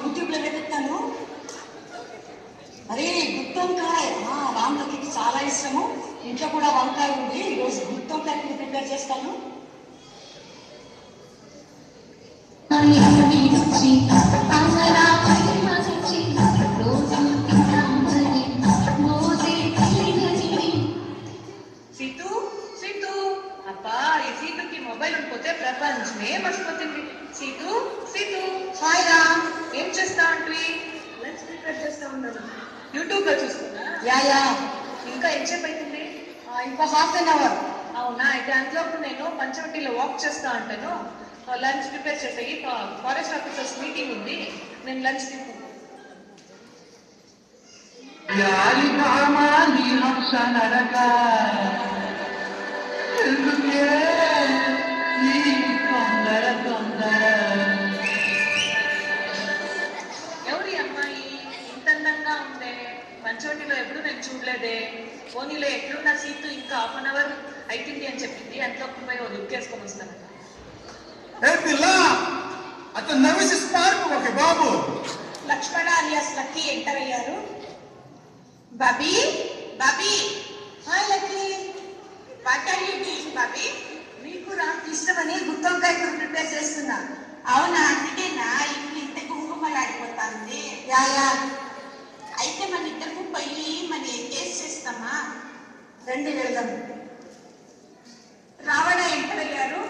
యూట్యూబ్లో వెతుకుతాను. అరే గుత్తి వంకాయ రామ్లకి చాలా ఇష్టము. ఇంట్లో కూడా వంకాయ ఉంది. ఈరోజు గుత్తి వంకాయ ప్రిపేర్ చేస్తాను. సీతు సీతు అబ్బా, ఈ సీతుకి మొబైల్ ఉండిపోతే ప్రపంచమే మర్చిపోతుంది. సీతు సీతు హాయ్ రా, ఏం చేస్తా అంటే లంచ్ ప్రిపేర్ చేస్తా ఉన్నాను. యూట్యూబ్ లో చూస్తున్నా. యా ఇంకా ఎంతసేపు అవుతుంది? ఇంకా ½ an hour. అవునా, అయితే అందులో నేను పంచవటిలో వాక్ చేస్తా ఉంటాను. లంచ్ ప్రిపేర్ చేసాయి. ఫారెస్ట్ ఆఫీసర్స్ మీటింగ్ ఉంది, నేను లంచ్ తీసుకుంటాను. ఎవరి అమ్మాయి ఇంత అందంగా ఉందే? పంచవటిలో ఎప్పుడు నేను చూడలేదే. పోనీలో ఎట్లున్న సీటు ఇంకా ½ an hour అవుతుంది అని చెప్పింది. అంతలో పోయి ఓ లుక్ వేసుకొని వస్తాను. బాబు లక్ష్మణ అలియాస్ లక్కీ ఎంటర్ అయ్యారు. Bobby Bobby hi Lucky, what are you doing Bobby? మీకు రామ్కి ఇష్టమని గుత్తి వంకాయ కూర ప్రిపేర్ చేస్తున్నా. అవునా, అందుకేనా ఇప్పుడు ఇంత గుమ్మలాడిపోతుంది. యా అయితే మన ఇద్దరు పోయి టేస్ట్ చేస్తామా? రండి వెళ్దాం. రావణ ఎంటర్ అయ్యారు.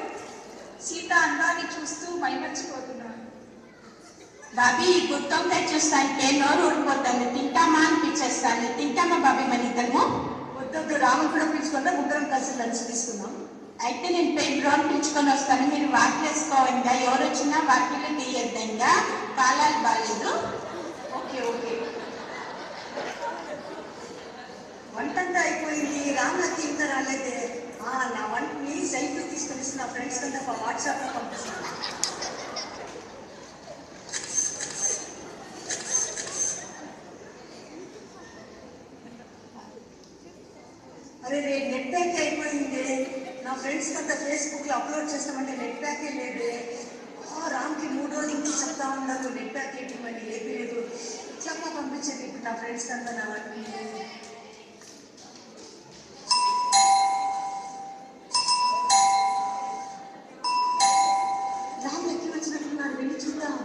సీత అందాన్ని చూస్తూ మైమర్చిపోతున్నారు. బాబీ గుత్తి వంకాయ చూస్తాంటే నోరు ఊడిపోతుంది. తింటామా అనిపించేస్తాను. తింటామా బాబీ మన ఇద్దరు? వద్దొద్దు, రాముడు కూడా పిలుచుకుంటే ముగ్గురం కలిసి లంచ్ తీసుకున్నాం. అయితే నేను పోయి డ్రోన్ పిలుచుకొని వస్తాను. మీరు వాకిలు వేసుకోవంగా, ఎవరు వచ్చినా వాకిలు తీయద్దంగా, కాలాలు బాగాలేదు. Okay okay. వంటంతా అయిపోయింది. రామ్లకి ఇంకా రాలేదే. నా వంటని సెల్ఫీ తీసుకొని నా ఫ్రెండ్స్ కంటే వాట్సాప్లో పంపిస్తాను. అరే నెట్ ప్యాక్ అయిపోయింది. నా ఫ్రెండ్స్ కంతా ఫేస్బుక్లో అప్లోడ్ చేస్తామంటే నెట్ ప్యాకే లేదే. రామ్కి 3 రోజుల నుంచి చెప్తా ఉన్నారు నెట్ ప్యాక్ ఏమని, ఏమీ లేదు. ఇట్లా పంపించేది ఇప్పుడు నా ఫ్రెండ్స్ కంతా నా వాటిని. రామ్ ఎక్కి వచ్చినట్టున్నారు, వెళ్ళి చూద్దాం.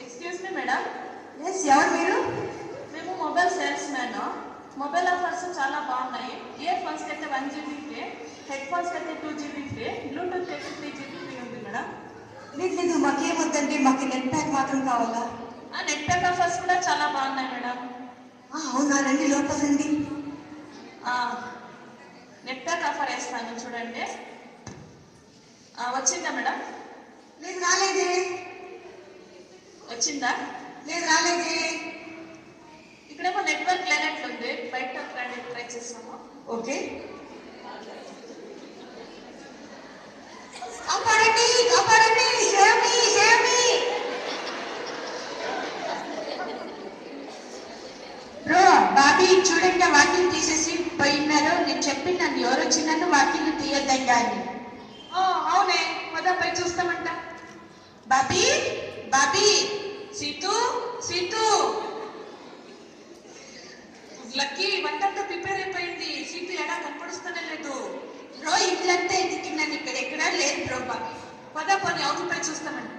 Excuse me madam. ఎస్, ఎవరు మీరు? మేము mobile sales man. Mobile offers చాలా బాగున్నాయి. ఇయర్ ఫోన్స్కి అయితే 1 GB ఫ్రీ, హెడ్ ఫోన్స్కి అయితే 2 GB ఫ్రీ, బ్లూటూత్ అయితే 3 GB ఫ్రీ ఉంది మేడం. లేదు మాకేమొద్దండి, మాకు నెట్ ప్యాక్ మాత్రం కావాలా? నెట్ ప్యాక్ ఆఫర్స్ కూడా చాలా బాగున్నాయి మేడం. అవునా, రండి లోపల రండి. నెట్ ప్యాక్ ఆఫర్ వేస్తాను చూడండి. వచ్చిందా మేడం? లేదు రాలేదే. వచ్చిందా? లేదు రాలేదే. ఇక్కడేమో నెట్వర్క్ లేనట్లుంది, బయట ట్రై చేస్తాము. ఓకే. కాపాడండి కాపాడండి, save me save me. Bro Bobby చూడండి, వాకిలు తీసేసి పోయినారు. నేను చెప్పి నన్ను ఎవరు వచ్చినాను వాకిలు తీయద్దంగా అని. అవునే, పై చూస్తామంట. బాబీ బాబీ, సీతు సీతు. లక్కీ వంటంతా ప్రిపేర్ అయిపోయింది. సీటు ఎడా కనపడుస్తూనే లేదు. బ్రో ఇట్లంతా ఎదికిన్నాను, ఇక్కడ ఎక్కడా లేదు బ్రో. బాబీ పోనీ అవును పై చూస్తామండి.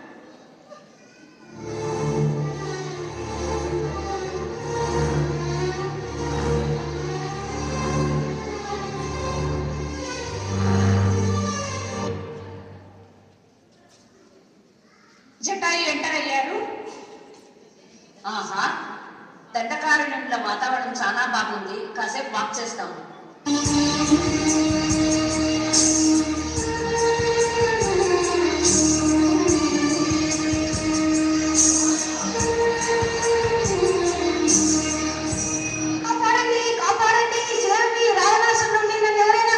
జటాయు ఎంటర్ అయ్యారు. దండకారణ్యంలో వాతావరణం చాలా బాగుంది, కాసేపు వాక్ చేస్తాము. కాపాడండి కాపాడండి, రావణాసురుడు నుండి నన్ను ఎవరైనా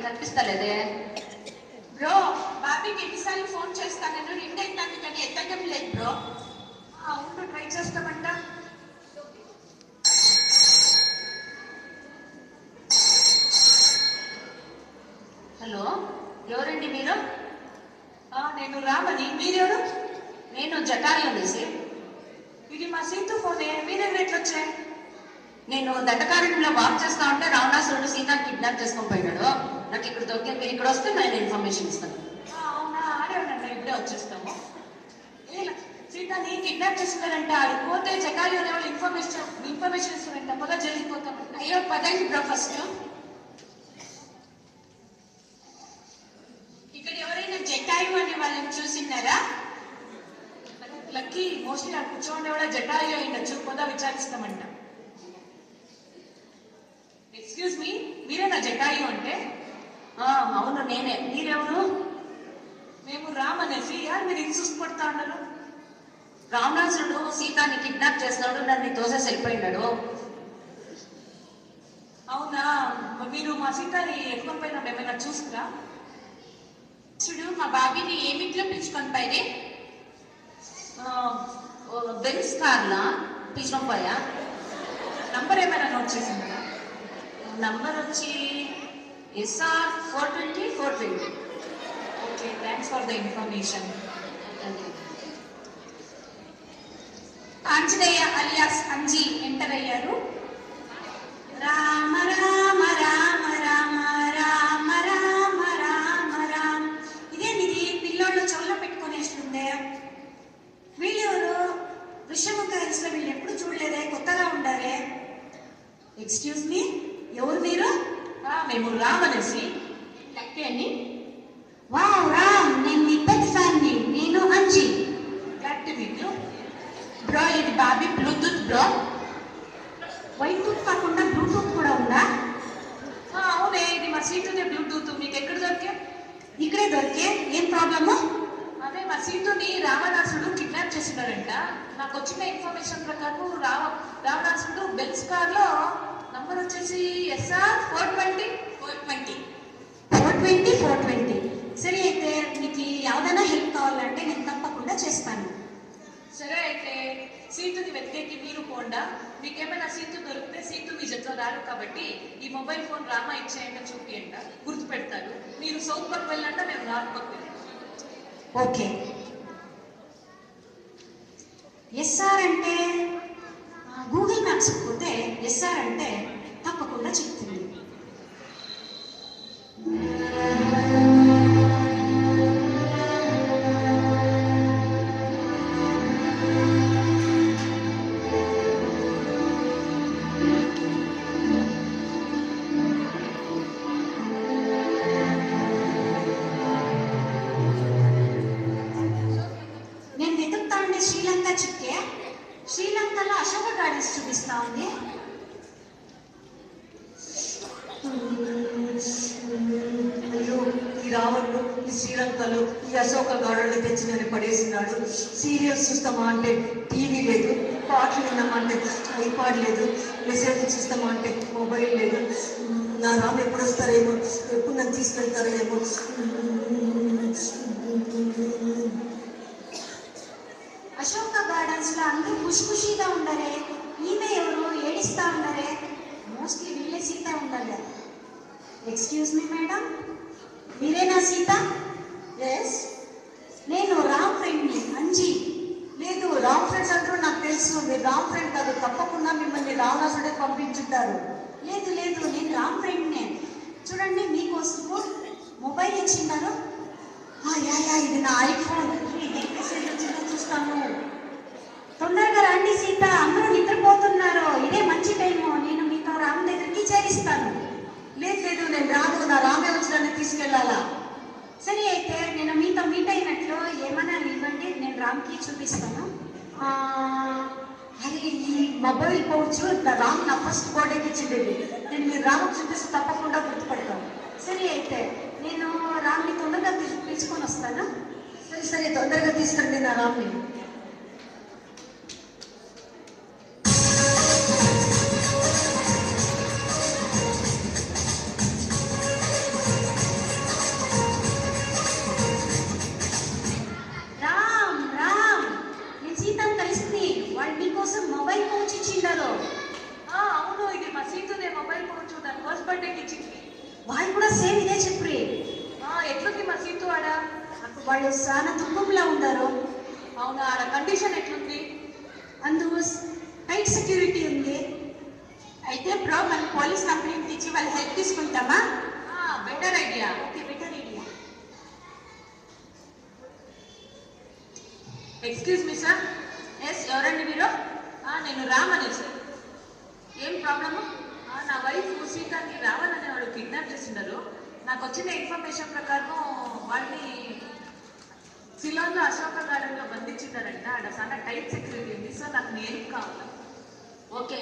కనిపిస్తలేదే. బ్రో, బాబీకి ఎన్నిసార్లు ఫోన్ చేస్తాను నేను, రింగ్ అవుతాను కానీ ఎత్తడం లేదు బ్రో. అవును, ట్రై చేస్తామంట. హలో, ఎవరండి మీరు? నేను రామని. మీరెవరు? నేను జటారి అనేసి. ఇది మా సీతు ఫోనే. మీ దగ్గర ఎట్లా వచ్చాయి? నేను దండకారణ్యంలో వాక్ చేస్తా ఉంటే రావణాసురుడు సీతను కిడ్నాప్ చేసుకొని పోయినాడు. నాకు ఇక్కడ దొరికింది. మీరు ఇక్కడ వస్తే నేను ఇన్ఫర్మేషన్ ఇస్తాను. అవునా, ఆడే ఉండండి, ఇప్పుడే వచ్చేస్తాము. సీతని కిడ్నాప్ చేస్తున్నారంట. ఆడిపోతే జగాలి అనే వాళ్ళు ఇన్ఫర్మేషన్ ఇస్తారంట. పద జరిగిపోతాం. అయ్యో పదండి బ్రో. ఫస్ట్ ఇక్కడ ఎవరైనా జటాయు అనే వాళ్ళని చూసినారా? లక్కీ మోస్ట్లీ ఆ కూర్చోండే కూడా జటాయు అయిండొచ్చు. పద విచారిస్తామంట. ఎక్స్క్యూజ్ మీ, మీరేనా జటాయు అంటే? అవును నేనే. మీరెవరు? మేము రామ్ అనేసి. మీరు ఇంత చూసుకొడతా ఉన్నారు? రావణాసురుడు సీతాని కిడ్నాప్ చేసినాడు, నన్ను తోసేసి వెళ్ళిపోయినాడు. అవునా, మీరు మా సీతాని ఎత్తుకొని పోయినా ఏమైనా చూసుకురా? చూడు, మా బాబీని ఏమిట్లో పిలుచుకొని పైనే బెన్స్ కార్లా పిలుచుకొని పోయా. నంబర్ ఏమైనా నోట్ చేసిందా? నంబర్ వచ్చి SR 420 420. Okay, thanks for the information. Anjaneya alias Anji enter అయ్యారు. రామ రామ రామ రామ రామ రామ రామ రామ. ఇదేమిది పిల్లోళ్ళు చెవులో పెట్టుకునేస్తుందే? వీళ్ళెవరు? విషముఖ హిల్స్లో వీళ్ళు ఎప్పుడు చూడలేదే, కొత్తగా ఉండారే. ఎక్స్క్యూజ్ మీ, ఎవరు మీరు? మేము రామ్ అనేసి. లక్కీ అని. వావ్ రామ్, నేను నీ పెద్ద ఫ్యాన్ని. నేను Anji. Glad to meet you. Bro, ఇది బాబీ బ్లూటూత్ బ్రో. వైట్యూత్ కాకుండా బ్లూటూత్ కూడా ఉందా? అవునే, ఇది మా సీటునే బ్లూటూత్. మీకు ఎక్కడ దొరికే? ఇక్కడే దొరికే. ఏం ప్రాబ్లము? అదే మా సీటుని రావణాసుడు కిడ్నాప్ చేస్తున్నారంట. నాకు వచ్చిన ఇన్ఫర్మేషన్ ప్రకారం రావణాసుడు బెన్స్ కార్ లో నంబర్ వచ్చేసి SR 420 420. 420 420. సరే, అయితే మీకు ఎవరైనా హెల్ప్ కావాలంటే నేను తప్పకుండా చేస్తాను. సరే, అయితే సీటుని వెతికేకి మీరు పోండా. మీకేమైనా సీటు దొరికితే సీటు మీ జట్లో రారు కాబట్టి ఈ మొబైల్ ఫోన్ రామా ఇచ్చేయండి, చూపియండి, గుర్తు పెడతారు. మీరు సౌత్ పక్క వెళ్ళంట, మేము నార్త్ పక్క వెళ్ళాం. ఓకే. SR అంటే గూగుల్ మ్యాప్స్ పోతే SR అంటే తప్పకుండా చెప్తుంది. నేను వెతుకుతా ఉండే శ్రీలంక చిక్కే. శ్రీలంకలో అశోక గార్డెన్స్ చూపిస్తా ఉంది. అయ్యో, ఈ రావణుడు ఈ శ్రీలంకలో ఈ అశోక గార్డెన్లో తెచ్చి నన్ను పడేసినాడు. సీరియల్స్ చూస్తామా అంటే టీవీ లేదు, పాటలు విన్నామా అంటే ఐపాడ్ లేదు, మెసేజ్ చూస్తామా అంటే మొబైల్ లేదు. నా రాము ఎప్పుడు వస్తారేమో, ఎప్పుడు నన్ను తీసుకెళ్తారేమో. అశోక గార్డెన్స్ లో అందరూ ఖుషిగా ఉండరే. ఈమె ఎవరు? ఏడిస్తా ఉండరే. మోస్ట్లీ వీళ్ళే సీత ఉండాలి. ఎక్స్క్యూజ్ మీ మేడం, మీరేనా సీత? ఎస్, నేను రామ్ ఫ్రెండ్ని, అంజీ. లేదు, రామ్ ఫ్రెండ్స్ అంటారు నాకు తెలుసు. మీరు రామ్ ఫ్రెండ్ కాదు, తప్పకుండా మిమ్మల్ని రావణాసుడే పంపించుంటారు. లేదు లేదు, నేను రామ్ ఫ్రెండ్నే. చూడండి, మీకోసము మొబైల్ ఇచ్చిండారు. యా, ఇది నా ఐఫోన్. ఏ మెసేజ్ వచ్చిందో చూస్తాను. తొందరగా రండి సీత, అందరూ నిద్రపోతున్నారు. ఇదే మంచి టైము. నేను మీతో రామ్ దగ్గరికి చేరిస్తాను. లేదు, నేను రాను. నా రామే వచ్చి నన్ను తీసుకెళ్ళాలా? సరే, అయితే నేను మీతో మీట్ అయినట్లు ఏమన్నా ఇవ్వండి, నేను రామ్కి చూపిస్తాను. అరే, ఈ మొబైల్ పౌచ్ నా రామ్ నా ఫస్ట్ బర్త్డేకి ఇచ్చిండేది. నేను మీరు రాముకు చూపిస్తే తప్పకుండా గుర్తుపడతాను. సరే, అయితే నేను రామ్ని తొందరగా తీసుకొని వస్తాను. సరే, తొందరగా తీసుకురండి నా రామ్ని. బర్త్డేకి ఇచ్చింది. వాళ్ళు కూడా సేమ్ ఇదే చెప్పురి. ఎట్లుంది మా సీతు ఆడ? వాళ్ళు చాలా దుఃఖంలో ఉన్నారు. అవునా? ఆడ కండిషన్ ఎట్లుంది? అందు టైట్ సెక్యూరిటీ ఉంది. అయితే బ్రో మనం పోలీస్ కంప్లైంట్ ఇచ్చి వాళ్ళ హెల్ప్ తీసుకుంటామా? Better idea. Okay, better idea. Excuse me sir. Yes, ఎవరండి మీరు? నేను రామ్ అనేసి. ఏం ప్రాబ్లము? నా వైఫ్ సీతాన్ని రావణ్ అనేవాడు కిడ్నాప్ చేస్తున్నారు. నాకు వచ్చిన ఇన్ఫర్మేషన్ ప్రకారం వాళ్ళని సిలోన్లో అశోక గార్డెన్లో బంధించింటారంట. ఆడ చాలా టైట్ సెక్యూరిటీ ఉంది. సో నాకు నేను కావాలి. ఓకే,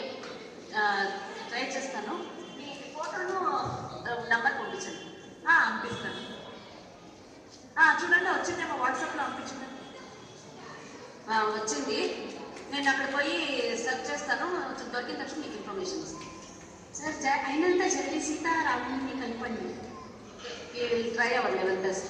ట్రై చేస్తాను. మీ ఫోటోను నంబర్ పంపించండి. పంపిస్తాను. చూడండి, వచ్చిందేమో. వాట్సాప్లో పంపించండి. వచ్చింది. నేను అక్కడ పోయి సెర్చ్ చేస్తాను. దొరికిన తక్షణ మీకు ఇన్ఫర్మేషన్ ఇస్తాను. సార్ అయినంత జల్దీ సీతారాముని కలపండి. ట్రై అవ్వండి లెవెల్ బెస్ట్.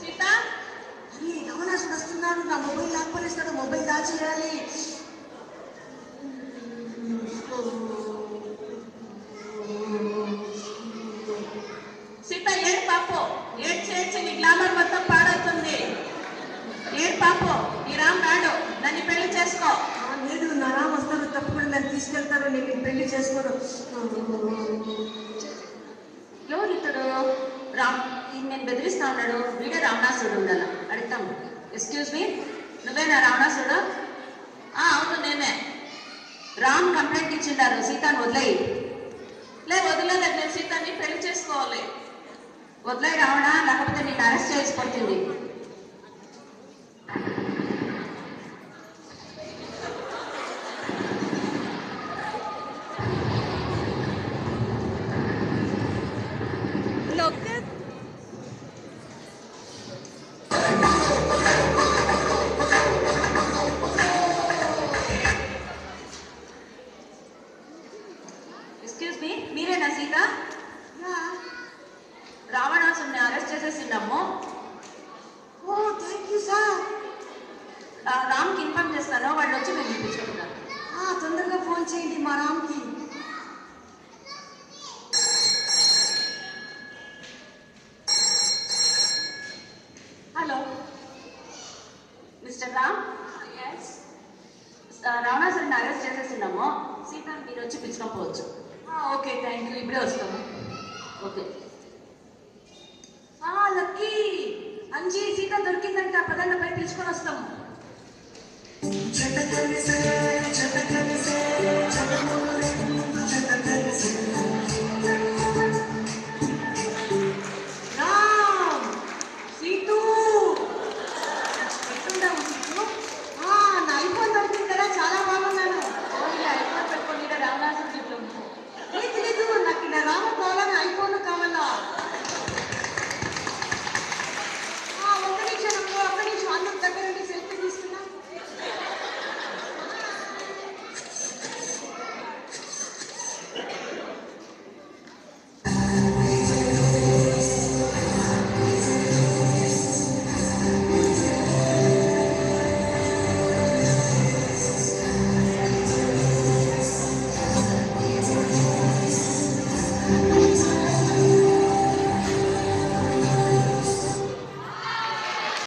సీత, అరే రమణాసుడు వస్తున్నాడు, నా మొబైల్ లాక్కొనిస్తాడు, మొబైల్ దాచేయాలి. సీత ఏడు పాపో. ఏడ్చి నీ గ్లామర్ మొత్తం పాడవుతుంది. ఏడు పాపో. ఈ రామ్ రాడు. నన్ను పెళ్లి చేసుకో. లేదు, నా రామ్ వస్తారు, తప్పకుండా నన్ను తీసుకెళ్తారు, నేను పెళ్లి చేసుకోను. ఎవరు ఇతడు? రామ్, నేను బెదిరిస్తా ఉన్నాడు. వీడే రావణాసుడు ఉండాలి. అడుగుతాము. ఎక్స్క్యూజ్ మీ, నువ్వేనా రావణాసుడు? అవును, నేనే. రామ్ కంప్లైంట్ ఇచ్చిండారు, సీతాను వదిలేయి. వదిలేదు. నేను సీతాన్ని పెళ్లి చేసుకోవాలి. వదిలేయి రావణ, లేకపోతే నేను అరెస్ట్ చేసి పడుతుంది. ఎక్స్క్యూజ్ మీ, మీరేనా సీత? రావణాసుని అరెస్ట్ చేసేసిన్నాము. Oh thank you sir. రామ్కి ఇన్ఫార్మ్ చేస్తాను, వాళ్ళు వచ్చి మేము పిలిపించుకుంటాం. తొందరగా ఫోన్ చేయండి మా రామ్కి. Hello mister Ram. రావణాసుని అరెస్ట్ చేసేసిన్నాము. సీతాన్ని మీరు వచ్చి పిలుచుకోకపోవచ్చు. Okay, thank you. ఇప్పుడే వస్తాము. ఓకే. లక్కీ అంజీ, సీత దొరికిందంట. పదండి, పై పిలుచుకొని వస్తాము.